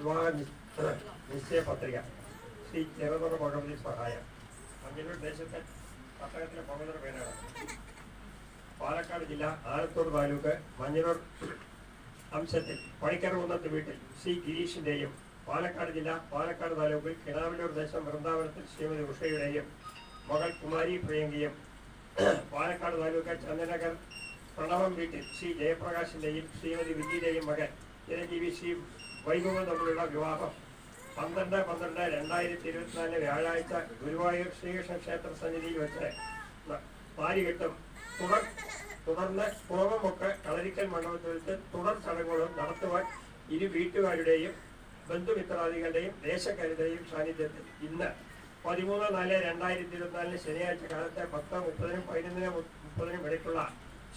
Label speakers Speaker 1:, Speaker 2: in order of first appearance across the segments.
Speaker 1: വിവാഹ നിശ്ചയ പത്രിക ശ്രീ ചെറുതുറ ഭഗവതി സഹായം മഞ്ഞളൂർ ദേശത്തെ പട്ടണത്തിലെ പവിത്ര പേരാണ്. പാലക്കാട് ജില്ല ആലത്തൂർ താലൂക്ക് മഞ്ഞളൂർ അംശത്തിൽ പണിക്കരകുന്നത്ത് വീട്ടിൽ സി ഗിരീഷിന്റെയും പാലക്കാട് ജില്ല പാലക്കാട് താലൂക്കിൽ കിണാവല്ലൂർ ദേശം വൃന്ദാവനത്തിൽ ശ്രീമതി ഉഷയുടെയും മകൾ കുമാരി പ്രിയങ്കയും പാലക്കാട് താലൂക്ക് ചന്ദനഗർ പ്രണവം വീട്ടിൽ ശ്രീ ജയപ്രകാശിന്റെയും ശ്രീമതി വിജിയുടെയും മകൻ ചിരഞ്ജീവി ശ്രീ വൈഭവം തമ്മിലുള്ള വിവാഹം 12/12/2024 വ്യാഴാഴ്ച ഗുരുവായൂർ ശ്രീകൃഷ്ണ ക്ഷേത്ര സന്നിധിയിൽ വെച്ച് താലികെട്ടും തുടർന്ന് പുറമൊക്കെ കളരിക്കൽ മണ്ഡപത്തിൽ വെച്ച് തുടർ ചടങ്ങുകളും നടത്തുവാൻ ഇരു വീട്ടുകാരുടെയും ബന്ധുമിത്രാദികളുടെയും ദേശക്കാരുടെയും സാന്നിധ്യത്തിൽ ഇന്ന് 13/4/2024 ശനിയാഴ്ച കാലത്തെ 10:30-നും 11:30-നും ഇടയ്ക്കുള്ള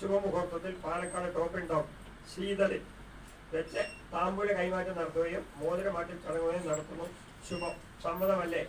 Speaker 1: ശുഭമുഹൂർത്തത്തിൽ പാലക്കാട് ടോപ്പിൻ ടൗൺ ശീതളിൽ വെച്ച് താമ്പൂല കൈമാറ്റം നടത്തുകയും മോതിരമാറ്റൽ ചടങ്ങുകയും നടത്തുന്നു. ശുഭം. സമ്മതമല്ലേ?